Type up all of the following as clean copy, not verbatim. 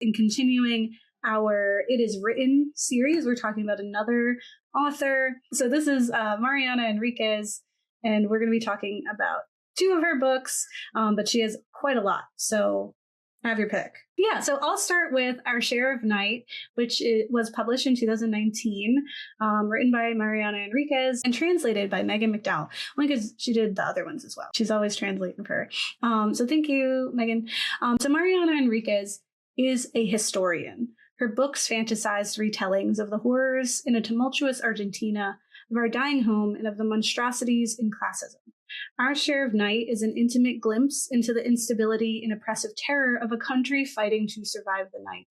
In continuing our It Is Written series, we're talking about another author. So this is Mariana Enriquez, and we're going to be talking about two of her books, but she has quite a lot. So have your pick. Yeah, so I'll start with Our Share of Night, which was published in 2019, written by Mariana Enriquez and translated by Megan McDowell, only because she did the other ones as well. She's always translating for her. So thank you, Megan. So Mariana Enriquez is a historian. Her books fantasized retellings of the horrors in a tumultuous Argentina, of our dying home, and of the monstrosities in classism. Our Share of Night is an intimate glimpse into the instability and oppressive terror of a country fighting to survive the night.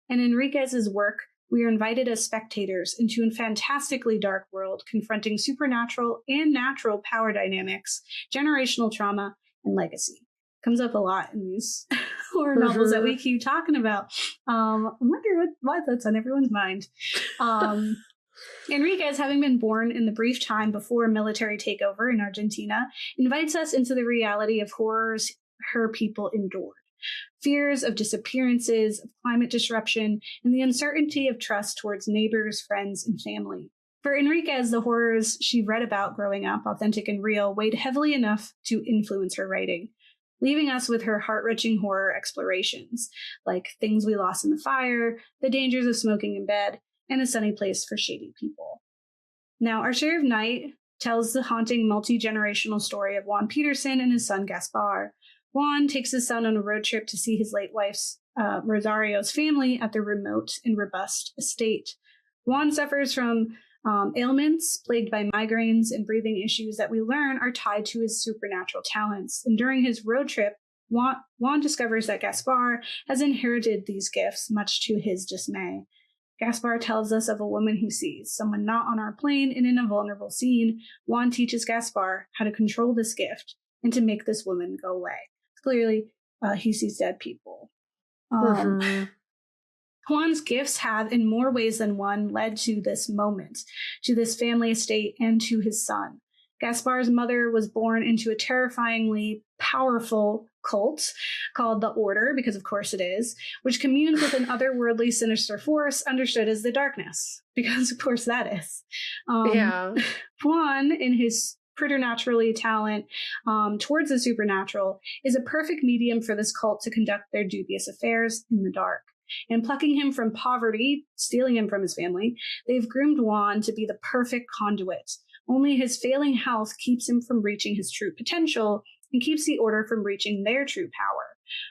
In Enriquez's work, we are invited as spectators into a fantastically dark world confronting supernatural and natural power dynamics, generational trauma, and legacy. Comes up a lot in these horror novels that we keep talking about. I wonder why that's on everyone's mind. Enriquez, having been born in the brief time before a military takeover in Argentina, invites us into the reality of horrors her people endured. Fears of disappearances, of climate disruption, and the uncertainty of trust towards neighbors, friends, and family. For Enriquez, the horrors she read about growing up, authentic and real, weighed heavily enough to influence her writing, leaving us with her heart-wrenching horror explorations, like Things We Lost in the Fire, The Dangers of Smoking in Bed, and A Sunny Place for Shady People. Now, Our Share of Night tells the haunting multi-generational story of Juan Peterson and his son Gaspar. Juan takes his son on a road trip to see his late wife's, Rosario's family at their remote and robust estate. Juan suffers from ailments plagued by migraines and breathing issues that we learn are tied to his supernatural talents. And during his road trip, Juan discovers that Gaspar has inherited these gifts, much to his dismay. Gaspar tells us of a woman he sees, someone not on our plane, and in a vulnerable scene, Juan teaches Gaspar how to control this gift and to make this woman go away. Clearly, he sees dead people. Juan's gifts have, in more ways than one, led to this moment, to this family estate, and to his son. Gaspar's mother was born into a terrifyingly powerful cult called the Order, because of course it is, which communes with an otherworldly sinister force understood as the darkness, because of course that is. Juan, in his preternaturally talent towards the supernatural, is a perfect medium for this cult to conduct their dubious affairs in the dark. And plucking him from poverty, stealing him from his family, they've groomed Juan to be the perfect conduit. Only his failing health keeps him from reaching his true potential and keeps the Order from reaching their true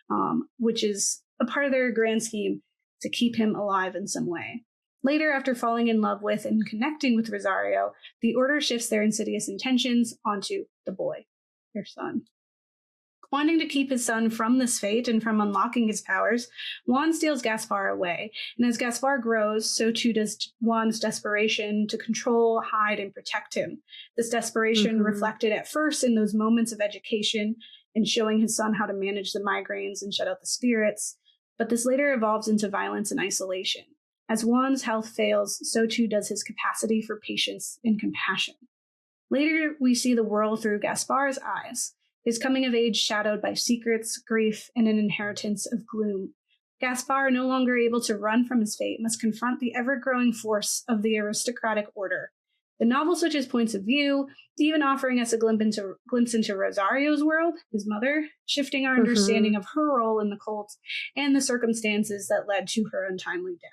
power, which is a part of their grand scheme to keep him alive in some way. Later, after falling in love with and connecting with Rosario, the Order shifts their insidious intentions onto the boy, their son. Wanting to keep his son from this fate and from unlocking his powers, Juan steals Gaspar away, and as Gaspar grows, so too does Juan's desperation to control, hide, and protect him. This desperation reflected at first in those moments of education and showing his son how to manage the migraines and shut out the spirits, but this later evolves into violence and isolation. As Juan's health fails, so too does his capacity for patience and compassion. Later, we see the world through Gaspar's eyes, his coming of age shadowed by secrets, grief, and an inheritance of gloom. Gaspar, no longer able to run from his fate, must confront the ever-growing force of the aristocratic order. The novel switches points of view, even offering us a glimpse into Rosario's world, his mother, shifting our understanding of her role in the cult and the circumstances that led to her untimely death.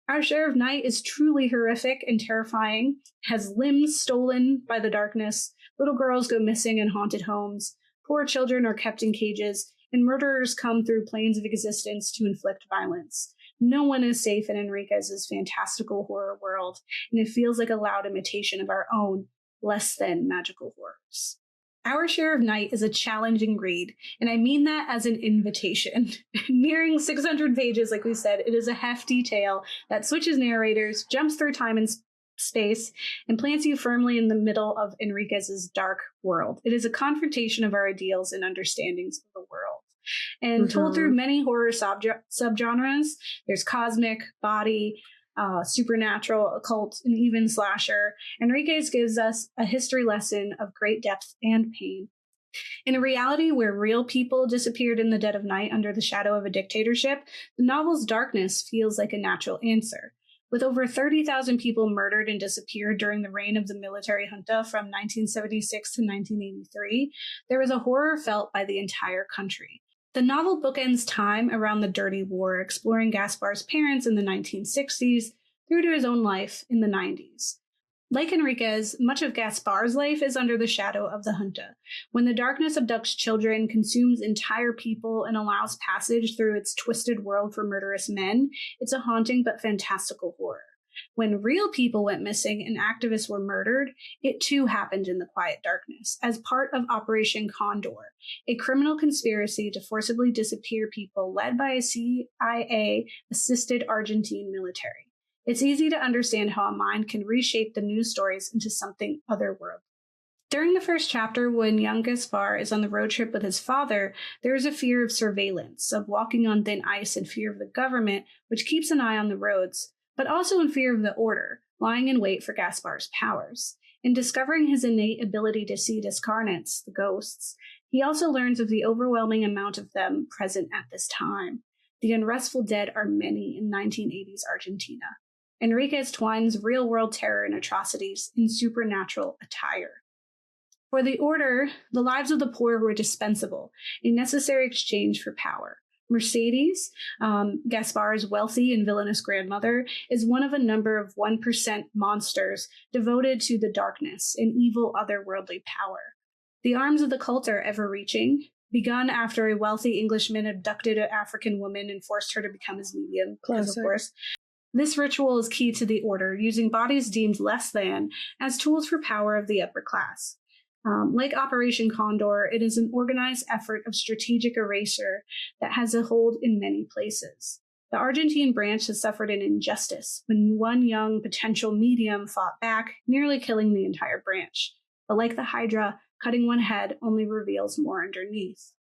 Our Share of Night is truly horrific and terrifying, has limbs stolen by the darkness, little girls go missing in haunted homes, poor children are kept in cages, and murderers come through planes of existence to inflict violence. No one is safe in Enriquez's fantastical horror world, and it feels like a loud imitation of our own, less than magical horrors. Our Share of Night is a challenging read, and I mean that as an invitation. Nearing 600 pages, like we said, it is a hefty tale that switches narrators, jumps through time and space, and plants you firmly in the middle of Enriquez's dark world. It is a confrontation of our ideals and understandings of the world. And told through many horror subgenres, there's cosmic, body, supernatural, occult, and even slasher, Enriquez gives us a history lesson of great depth and pain. In a reality where real people disappeared in the dead of night under the shadow of a dictatorship, the novel's darkness feels like a natural answer. With over 30,000 people murdered and disappeared during the reign of the military junta from 1976 to 1983, there was a horror felt by the entire country. The novel bookends time around the Dirty War, exploring Gaspar's parents in the 1960s through to his own life in the 90s. Like Enriquez, much of Gaspar's life is under the shadow of the junta. When the darkness abducts children, consumes entire people, and allows passage through its twisted world for murderous men, it's a haunting but fantastical horror. When real people went missing and activists were murdered, it too happened in the quiet darkness, as part of Operation Condor, a criminal conspiracy to forcibly disappear people led by a CIA-assisted Argentine military. It's easy to understand how a mind can reshape the news stories into something otherworldly. During the first chapter, when young Gaspar is on the road trip with his father, there is a fear of surveillance, of walking on thin ice and fear of the government, which keeps an eye on the roads, but also in fear of the order, lying in wait for Gaspar's powers. In discovering his innate ability to see discarnates, the ghosts, he also learns of the overwhelming amount of them present at this time. The unrestful dead are many in 1980s Argentina. Enriquez twines real-world terror and atrocities in supernatural attire. For the Order, the lives of the poor were dispensable, a necessary exchange for power. Mercedes, Gaspar's wealthy and villainous grandmother, is one of a number of 1% monsters devoted to the darkness and evil otherworldly power. The arms of the cult are ever-reaching, begun after a wealthy Englishman abducted an African woman and forced her to become his medium, because, of course. This ritual is key to the Order, using bodies deemed less than as tools for power of the upper class. Like Operation Condor, it is an organized effort of strategic erasure that has a hold in many places. The Argentine branch has suffered an injustice when one young potential medium fought back, nearly killing the entire branch. But like the Hydra, cutting one head only reveals more underneath.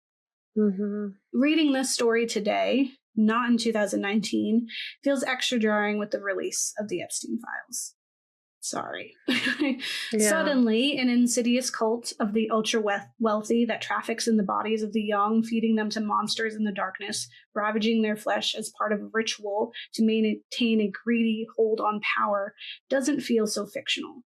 Reading this story today, not in 2019, feels extra jarring with the release of the Epstein files. Sorry. Suddenly, an insidious cult of the ultra-wealthy that traffics in the bodies of the young, feeding them to monsters in the darkness, ravaging their flesh as part of a ritual to maintain a greedy hold on power, doesn't feel so fictional.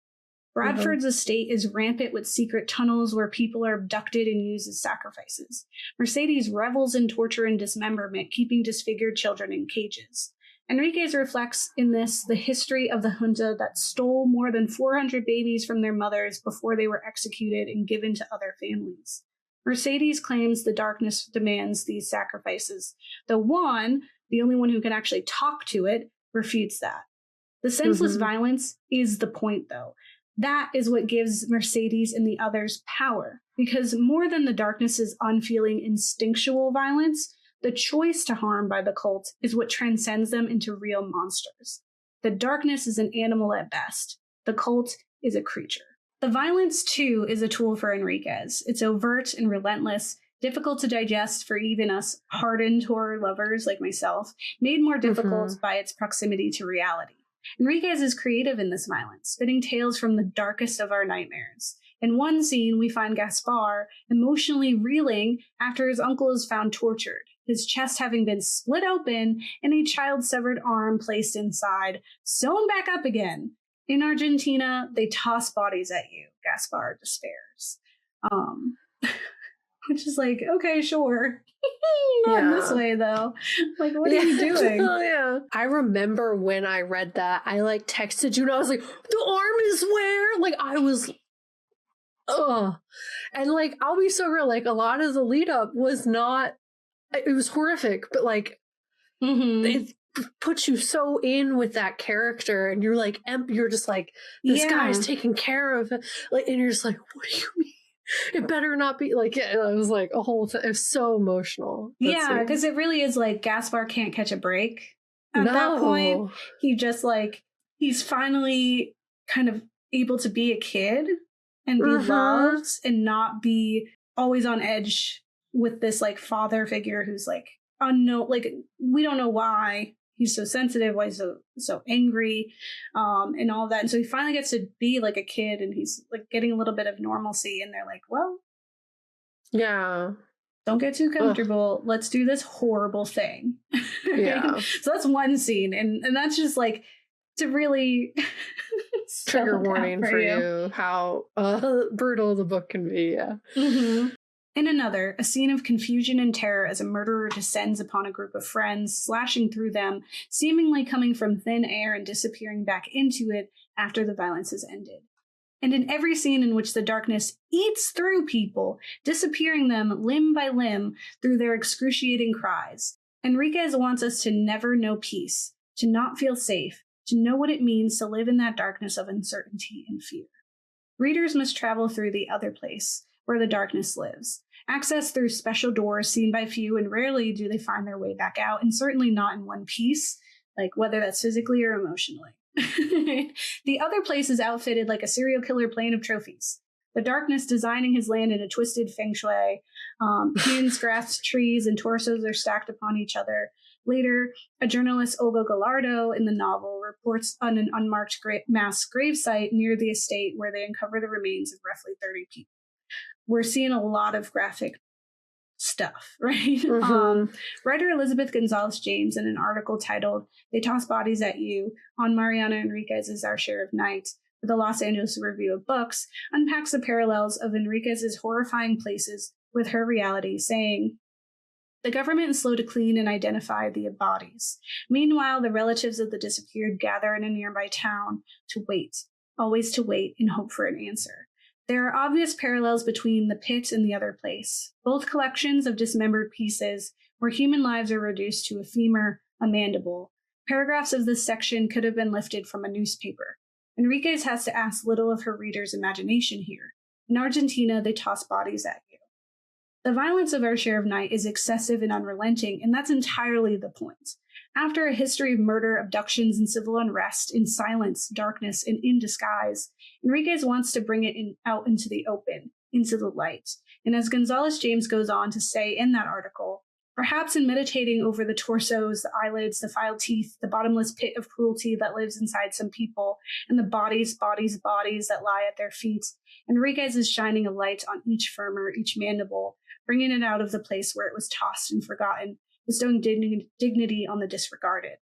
Bradford's estate is rampant with secret tunnels where people are abducted and used as sacrifices. Mercedes revels in torture and dismemberment, keeping disfigured children in cages. Enriquez reflects in this the history of the junta that stole more than 400 babies from their mothers before they were executed and given to other families. Mercedes claims the darkness demands these sacrifices, though one, the only one who can actually talk to it, refutes that. The senseless violence is the point, though. That is what gives Mercedes and the others power, because more than the darkness's unfeeling instinctual violence, the choice to harm by the cult is what transcends them into real monsters. The darkness is an animal at best. The cult is a creature. The violence, too, is a tool for Enriquez. It's overt and relentless, difficult to digest for even us hardened horror lovers like myself, made more difficult by its proximity to reality. Enriquez is creative in this violence, spinning tales from the darkest of our nightmares. In one scene, we find Gaspar emotionally reeling after his uncle is found tortured, his chest having been split open and a child's severed arm placed inside, sewn back up again. In Argentina, they toss bodies at you, Gaspar despairs. Which is like, okay, sure. Not in this way, though. Like, what are you doing? I remember when I read that, I texted you and I was like, the arm is where? I was, ugh. And I'll be so real, a lot of the lead up was not, it was horrific, but it puts you so in with that character and you're you're just this guy's taking care of it. And you're just what do you mean? It better not be it was a whole thing. It was so emotional. Because it really is Gaspar can't catch a break at that point. He just he's finally kind of able to be a kid and be loved and not be always on edge with this father figure who's unknown. We don't know why he's so sensitive, why he's so angry, and all that. And so he finally gets to be a kid, and he's getting a little bit of normalcy. And they're well, Yeah. Don't get too comfortable. Ugh. Let's do this horrible thing. Yeah. So that's one scene. And that's just like to really trigger warning for you how brutal the book can be. Yeah. Mm-hmm. In another, a scene of confusion and terror as a murderer descends upon a group of friends, slashing through them, seemingly coming from thin air and disappearing back into it after the violence has ended. And in every scene in which the darkness eats through people, disappearing them limb by limb through their excruciating cries, Enriquez wants us to never know peace, to not feel safe, to know what it means to live in that darkness of uncertainty and fear. Readers must travel through the other place, where the darkness lives, access through special doors seen by few, and rarely do they find their way back out, and certainly not in one piece, like whether that's physically or emotionally. The other place is outfitted like a serial killer plane of trophies. The darkness designing his land in a twisted feng shui. Humans grasp trees and torsos are stacked upon each other. Later, a journalist, Olga Gallardo, in the novel, reports on an unmarked mass gravesite near the estate where they uncover the remains of roughly 30 people. We're seeing a lot of graphic stuff, right? Mm-hmm. Writer Elizabeth Gonzalez James, in an article titled "They Toss Bodies at You" on Mariana Enriquez's Our Share of Night, for the Los Angeles Review of Books, unpacks the parallels of Enriquez's horrifying places with her reality, saying, "The government is slow to clean and identify the bodies. Meanwhile, the relatives of the disappeared gather in a nearby town to wait, always to wait and hope for an answer. There are obvious parallels between The Pit and The Other Place, both collections of dismembered pieces where human lives are reduced to a femur, a mandible. Paragraphs of this section could have been lifted from a newspaper. Enriquez has to ask little of her readers' imagination here. In Argentina, they toss bodies at you. The violence of Our Share of Night is excessive and unrelenting, and that's entirely the point. After a history of murder, abductions, and civil unrest in silence, darkness, and in disguise, Enriquez wants to bring it out into the open, into the light. And as Gonzalez James goes on to say in that article, perhaps in meditating over the torsos, the eyelids, the filed teeth, the bottomless pit of cruelty that lives inside some people, and the bodies that lie at their feet, Enriquez is shining a light on each femur, each mandible, bringing it out of the place where it was tossed and forgotten, bestowing dignity on the disregarded.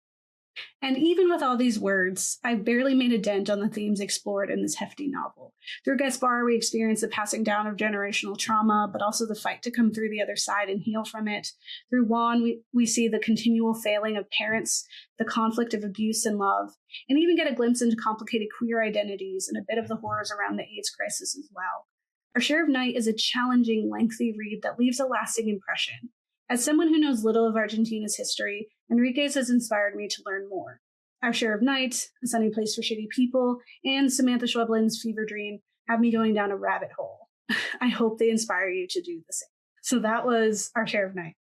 And even with all these words, I've barely made a dent on the themes explored in this hefty novel. Through Gaspar, we experience the passing down of generational trauma, but also the fight to come through the other side and heal from it. Through Juan, we see the continual failing of parents, the conflict of abuse and love, and even get a glimpse into complicated queer identities and a bit of the horrors around the AIDS crisis as well. Our Share of Night is a challenging, lengthy read that leaves a lasting impression. As someone who knows little of Argentina's history, Enriquez has inspired me to learn more. Our Share of Night, A Sunny Place for Shitty People, and Samantha Schweblin's Fever Dream have me going down a rabbit hole. I hope they inspire you to do the same. So that was Our Share of Night.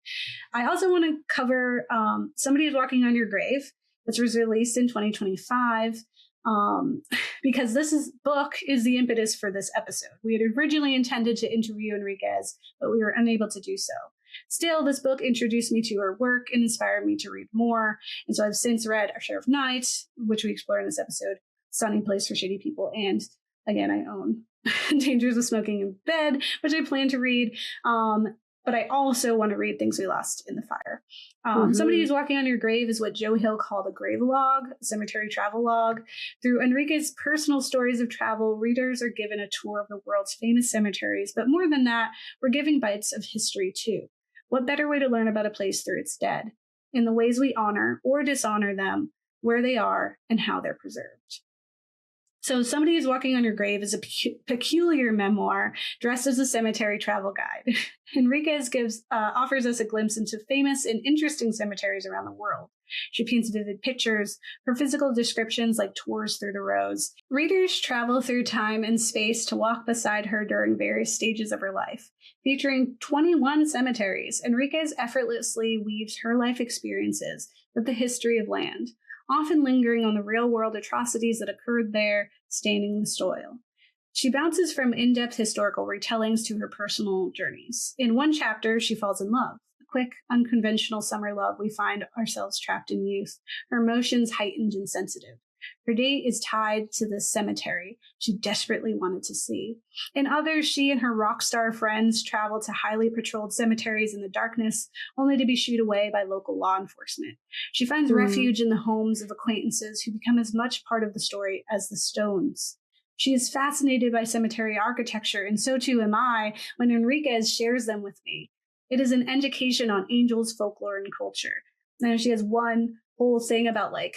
I also want to cover Somebody is Walking on Your Grave, which was released in 2025. Because this book is the impetus for this episode. We had originally intended to interview Enriquez, but we were unable to do so. Still, this book introduced me to her work and inspired me to read more. And so I've since read Our Share of Night, which we explore in this episode, Sunny Place for Shitty People, and again, I own Dangers of Smoking in Bed, which I plan to read. But I also want to read Things We Lost in the Fire. Somebody Who's Walking on Your Grave is what Joe Hill called a grave log, a cemetery travel log. Through Enriquez's personal stories of travel, readers are given a tour of the world's famous cemeteries. But more than that, we're giving bites of history too. What better way to learn about a place through its dead? In the ways we honor or dishonor them, where they are, and how they're preserved. So Somebody Who's Walking on Your Grave is a peculiar memoir dressed as a cemetery travel guide. Enriquez offers us a glimpse into famous and interesting cemeteries around the world. She paints vivid pictures, her physical descriptions like tours through the rows. Readers travel through time and space to walk beside her during various stages of her life. Featuring 21 cemeteries, Enriquez effortlessly weaves her life experiences with the history of land, often lingering on the real-world atrocities that occurred there, staining the soil. She bounces from in-depth historical retellings to her personal journeys. In one chapter, she falls in love. A quick, unconventional summer love, we find ourselves trapped in youth, her emotions heightened and sensitive. Her date is tied to this cemetery she desperately wanted to see. In others, she and her Rockstar friends travel to highly patrolled cemeteries in the darkness, only to be shooed away by local law enforcement. She finds refuge in the homes of acquaintances who become as much part of the story as the stones. She is fascinated by cemetery architecture, and so too am I when Enriquez shares them with me. It is an education on angels, folklore, and culture. And she has one whole thing about like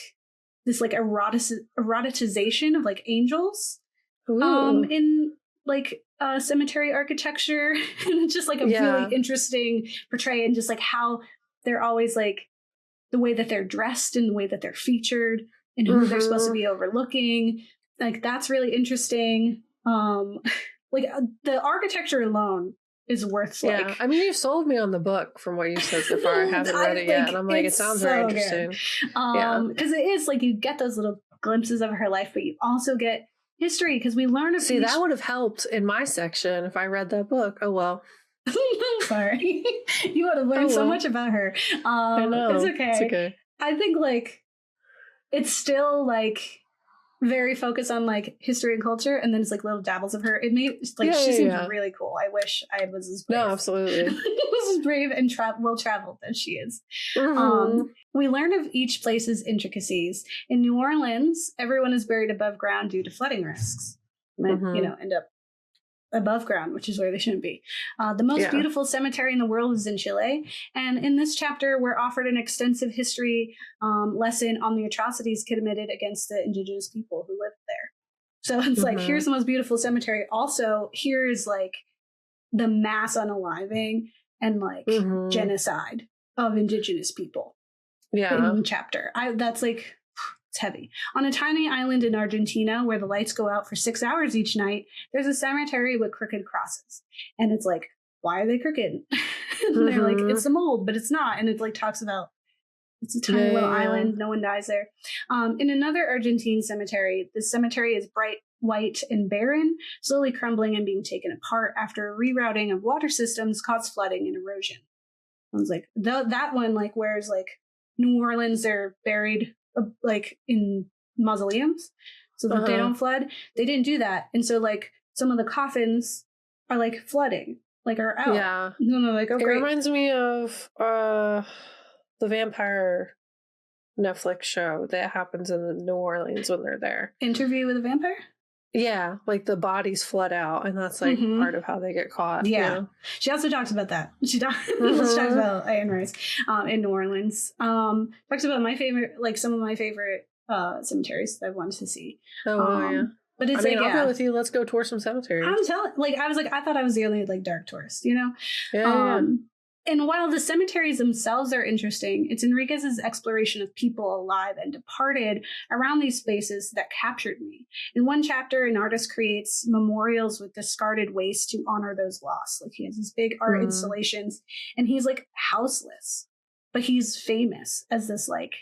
this like eroticization of like angels in like cemetery architecture. And it's just like a really interesting portray, and just like how they're always like the way that they're dressed and the way that they're featured and who they're supposed to be overlooking. Like that's really interesting. Like the architecture alone is worth like. I mean, you sold me on the book from what you said so far. I haven't read it yet, and I'm like, it sounds very interesting. Because it is like you get those little glimpses of her life, but you also get history because we learn. That would have helped in my section if I read that book. Oh well. Sorry, you would have learned so much about her. I know. It's okay. It's okay. I think like it's still like very focused on like history and culture, and then it's like little dabbles of her. It made like she seems really cool. I wish I was as brave. No, absolutely. was as brave and well traveled as she is. We learn of each place's intricacies. In New Orleans, everyone is buried above ground due to flooding risks. End up above ground, which is where they shouldn't be. The most beautiful cemetery in the world is in Chile. And in this chapter, we're offered an extensive history lesson on the atrocities committed against the indigenous people who lived there. So it's like, here's the most beautiful cemetery. Also, here is like the mass unaliving and like genocide of indigenous people. In the chapter. That's like, it's heavy. On a tiny island in Argentina where the lights go out for 6 hours each night, there's a cemetery with crooked crosses. And it's like, why are they crooked? And they're like, it's the mold, but it's not. And it like talks about it's a tiny little island. No one dies there. In another Argentine cemetery, the cemetery is bright white and barren, slowly crumbling and being taken apart after a rerouting of water systems caused flooding and erosion. I was like, that one, like, whereas like New Orleans, they're buried like in mausoleums so that they don't flood. They didn't do that, and so like some of the coffins are like flooding, like are out. Yeah, no, like it reminds me of the vampire Netflix show that happens in New Orleans when they're there. Interview with a Vampire. Yeah, like the bodies flood out, and that's like part of how they get caught. Yeah, you know? She also talks about that. She talks about Anne Rice in New Orleans. Talks about my favorite, like some of my favorite cemeteries that I've wanted to see. Yeah. But it's I'll go with you. Let's go tour some cemeteries. I'm telling, like, I thought I was the only like dark tourist, you know? Yeah. And while the cemeteries themselves are interesting, it's Enriquez's exploration of people alive and departed around these spaces that captured me. In one chapter, an artist creates memorials with discarded waste to honor those lost. Like he has these big art installations, and he's like houseless, but he's famous as this like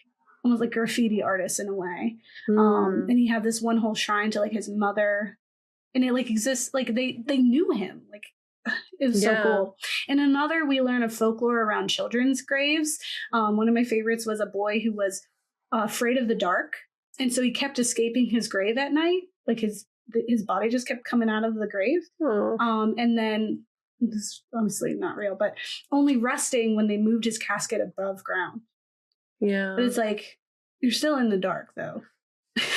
almost like graffiti artist in a way. And he had this one whole shrine to like his mother, and it like exists. Like they knew him. Like it was so cool. In another, we learn of folklore around children's graves. One of my favorites was a boy who was afraid of the dark, and so he kept escaping his grave at night. Like his body just kept coming out of the grave. And then this is obviously not real, but only resting when they moved his casket above ground. Yeah, but it's like you're still in the dark though.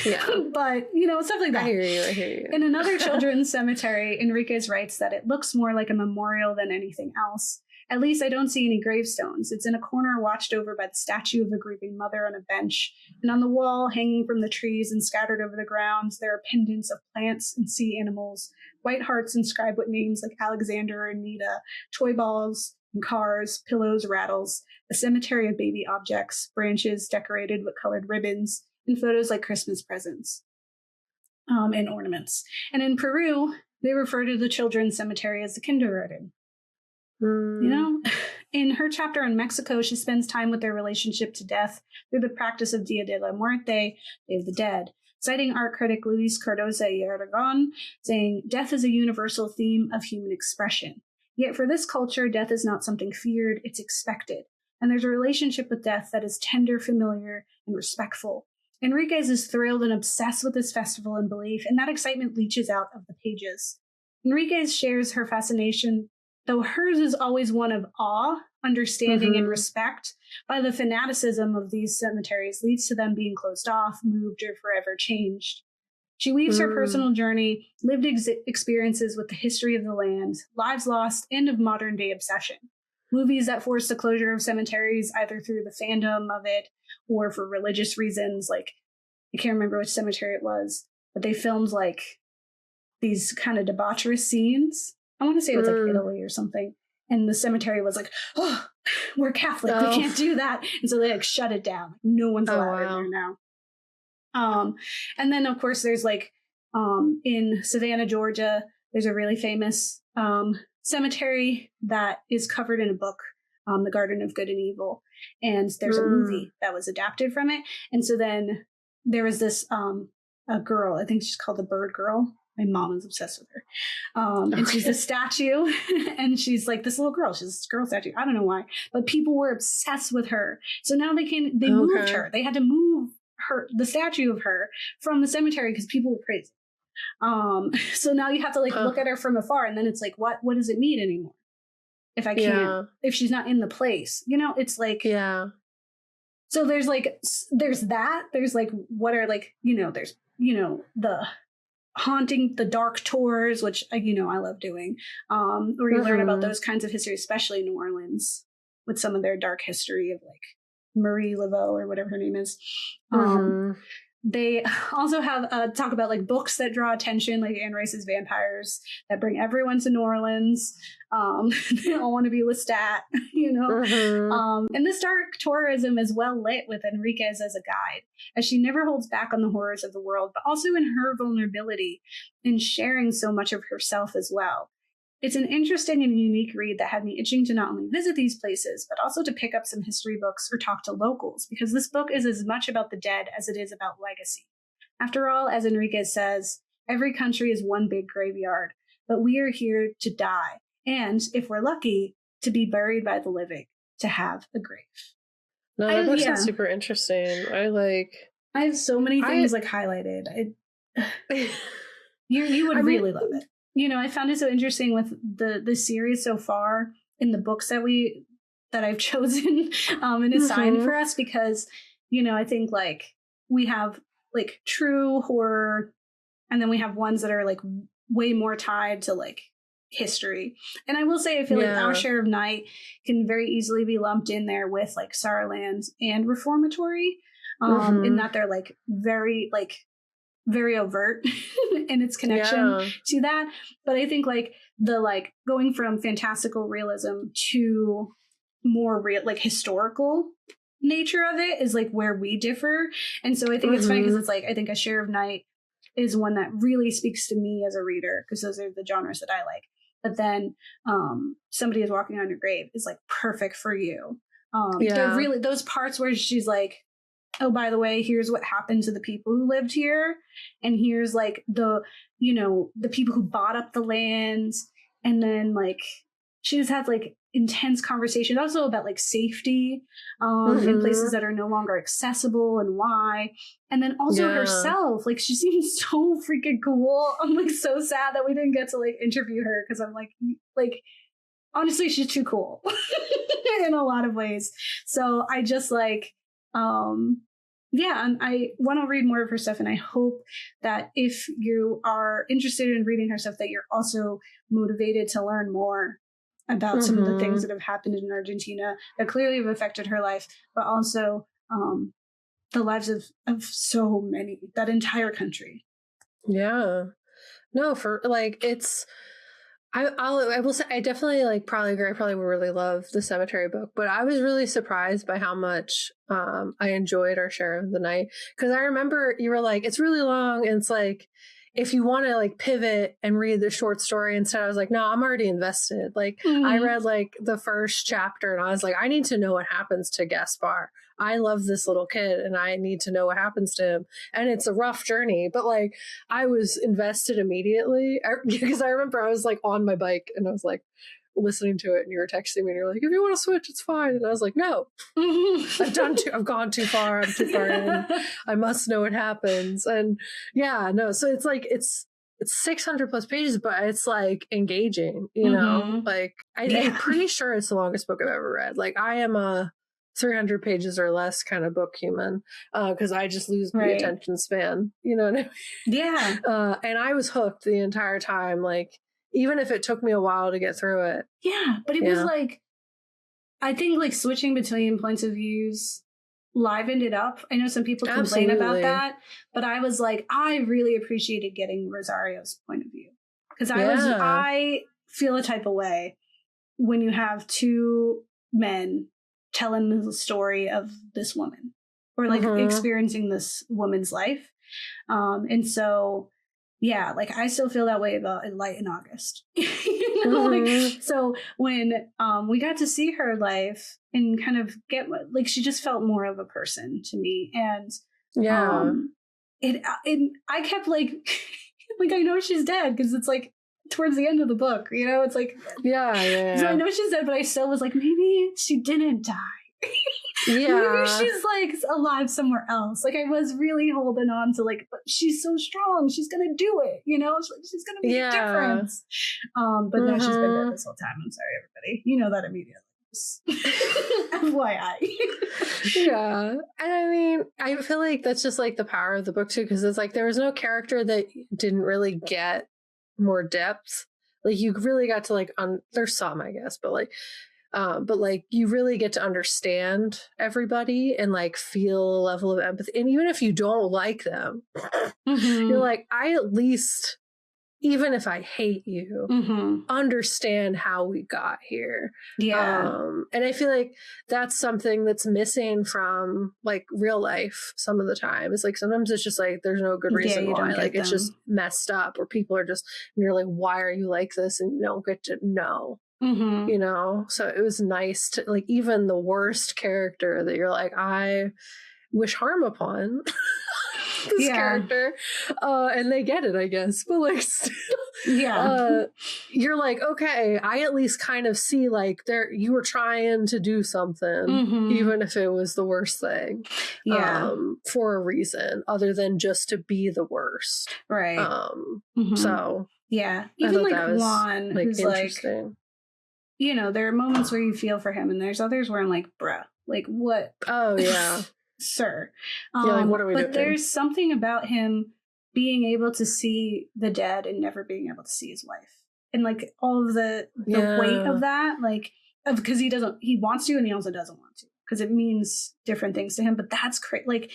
Yeah. But, you know, stuff like that. I hear you. In another children's cemetery, Enriquez writes that it looks more like a memorial than anything else. At least I don't see any gravestones. It's in a corner watched over by the statue of a grieving mother on a bench. And on the wall, hanging from the trees and scattered over the grounds, there are pendants of plants and sea animals, white hearts inscribed with names like Alexander and Nita, toy balls and cars, pillows, rattles, a cemetery of baby objects, branches decorated with colored ribbons, and photos like Christmas presents and ornaments. And in Peru, they refer to the children's cemetery as the kindergarten. You know, in her chapter on Mexico, she spends time with their relationship to death through the practice of Dia de la Muerte, Day of the Dead, citing art critic Luis Cardoza y Aragon, saying, "Death is a universal theme of human expression. Yet for this culture, death is not something feared, it's expected. And there's a relationship with death that is tender, familiar, and respectful. Enriquez is thrilled and obsessed with this festival and belief, and that excitement leaches out of the pages. Enriquez shares her fascination, though hers is always one of awe, understanding, and respect, by the fanaticism of these cemeteries leads to them being closed off, moved, or forever changed. She weaves her personal journey, lived experiences with the history of the land, lives lost, and of modern-day obsession. Movies that forced the closure of cemeteries either through the fandom of it or for religious reasons. Like, I can't remember which cemetery it was, but they filmed like these kind of debaucherous scenes. I want to say it was like Italy or something. And the cemetery was like, oh, we're Catholic. We can't do that. And so they like shut it down. No one's allowed in there now. And then of course there's like in Savannah, Georgia, there's a really famous cemetery that is covered in a book, The Garden of Good and Evil. And there's a movie that was adapted from it. And so then there was this a girl, I think she's called the Bird Girl. My mom is obsessed with her. And she's a statue, and she's like this little girl. She's this girl statue. I don't know why, but people were obsessed with her. So now they moved her. They had to move the statue of her from the cemetery because people were crazy. So now you have to like look at her from afar, and then it's like, what does it mean anymore? If I can't, if she's not in the place, it's like, So there's that, there's like, what are like, there's, the haunting, the dark tours, which I love doing, where you learn about those kinds of history, especially New Orleans, with some of their dark history of like Marie Laveau or whatever her name is. They also have talk about like books that draw attention, like Anne Rice's Vampires, that bring everyone to New Orleans. They all want to be Lestat, and this dark tourism is well lit with Enriquez as a guide, as she never holds back on the horrors of the world, but also in her vulnerability in sharing so much of herself as well. It's an interesting and unique read that had me itching to not only visit these places, but also to pick up some history books or talk to locals, because this book is as much about the dead as it is about legacy. After all, as Enriquez says, every country is one big graveyard, but we are here to die, and, if we're lucky, to be buried by the living, to have a grave. No, that book sounds super interesting. I have so many things highlighted. You would really love it. I found it so interesting with the series so far in the books that I've chosen and assigned for us, because, I think like we have like true horror, and then we have ones that are like way more tied to like history. And I will say, I feel like Our Share of Night can very easily be lumped in there with like Saarland and Reformatory, in that they're like very overt in its connection to that. But I think like the like going from fantastical realism to more real, like historical nature of it is like where we differ. And so I think it's funny because it's like, I think A Share of Night is one that really speaks to me as a reader, because those are the genres that I like. But then Somebody Is Walking on Your Grave is like perfect for you. They're really those parts where she's like, oh, by the way, here's what happened to the people who lived here. And here's like the people who bought up the land. And then like, she just has like intense conversations also about like safety in places that are no longer accessible and why. And then also herself, like she seems so freaking cool. I'm like so sad that we didn't get to like interview her, because I'm like honestly, she's too cool in a lot of ways. So I just like, and I want to read more of her stuff, and I hope that if you are interested in reading her stuff, that you're also motivated to learn more about some of the things that have happened in Argentina that clearly have affected her life, but also the lives of so many, that entire country. Yeah. No, for like, it's, I will say, I definitely like probably agree. I probably would really love the Cemetery book, but I was really surprised by how much I enjoyed Our Share of the Night, because I remember you were like, it's really long, and it's like, if you want to like pivot and read the short story instead, I was like, no, I'm already invested. Like I read like the first chapter, and I was like, I need to know what happens to Gaspar. I love this little kid, and I need to know what happens to him. And it's a rough journey, but like I was invested immediately, because I remember I was like on my bike, and I was like listening to it and you were texting me and you're like, if you want to switch, it's fine. And I was like, no, I've gone too far. I'm too far in. I must know what happens. And yeah, no. So it's like, it's 600 plus pages, but it's like engaging, you know, like I'm pretty sure it's the longest book I've ever read. Like I am a 300 pages or less kind of book human, because I just lose the attention span, you know what I mean? Yeah. And I was hooked the entire time, like even if it took me a while to get through it. Yeah, but it was like, I think like switching between points of views livened it up. I know some people complain about that, but I was like, I really appreciated getting Rosario's point of view, because I feel a type of way when you have two men telling the story of this woman, or like experiencing this woman's life. And so, yeah, like I still feel that way about Light in August. You know, like, so when we got to see her life and kind of get, like, she just felt more of a person to me. And I kept like, like, I know she's dead, because it's like towards the end of the book, you know, it's like, so I know she's dead, but I still was like, maybe she didn't die. Maybe she's like alive somewhere else. Like I was really holding on to like, but she's so strong, she's gonna do it, you know, she's gonna make a difference. But no, she's been dead this whole time. I'm sorry, everybody, you know that immediately. FYI. Yeah, and I mean, I feel like that's just like the power of the book too, because it's like there was no character that didn't really get more depth. Like you really got to like there's some, I guess, but like you really get to understand everybody and like feel a level of empathy. And even if you don't like them, you're like, I at least, even if I hate you, understand how we got here. And I feel like that's something that's missing from like real life some of the time. It's like sometimes it's just like there's no good reason why. Like it's just messed up, or people are just, and you're like, why are you like this? And you don't get to know. You know, so it was nice to like, even the worst character that you're like, I wish harm upon this character, and they get it, I guess, but like still, you're like, okay, I at least kind of see like you were trying to do something, even if it was the worst thing, for a reason other than just to be the worst, so even like Juan, like who's interesting. Like, you know, there are moments where you feel for him, and there's others where I'm like, bruh, like what? Oh yeah. Sir. Like, what are we doing? But there's something about him being able to see the dead and never being able to see his wife, and like all of the weight of that, like, because he wants to, and he also doesn't want to, because it means different things to him. But that's crazy. Like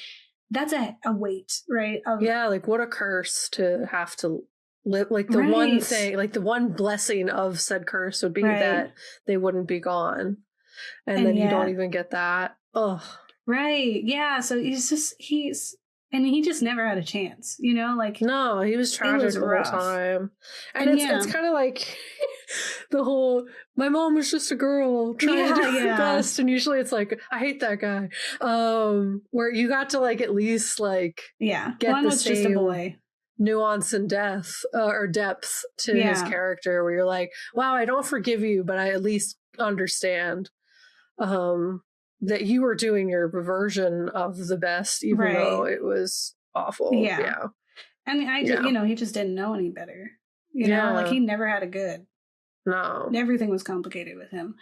that's a weight, right? Like what a curse to have to live. Like the one thing, like the one blessing of said curse would be that they wouldn't be gone, and then you don't even get that. Ugh. Right. Yeah. So he just never had a chance, you know, like, no, he was tragic the whole time. And it's kind of like the whole, my mom was just a girl trying to do her best. And usually it's like, I hate that guy. Where you got to like, at least like, get Juan the was same just a boy. Nuance and depth to his character, where you're like, wow, I don't forgive you, but I at least understand that you were doing your version of the best, even though it was awful. Yeah. I mean, you know, he just didn't know any better. You know, like he never had a good. No. Everything was complicated with him.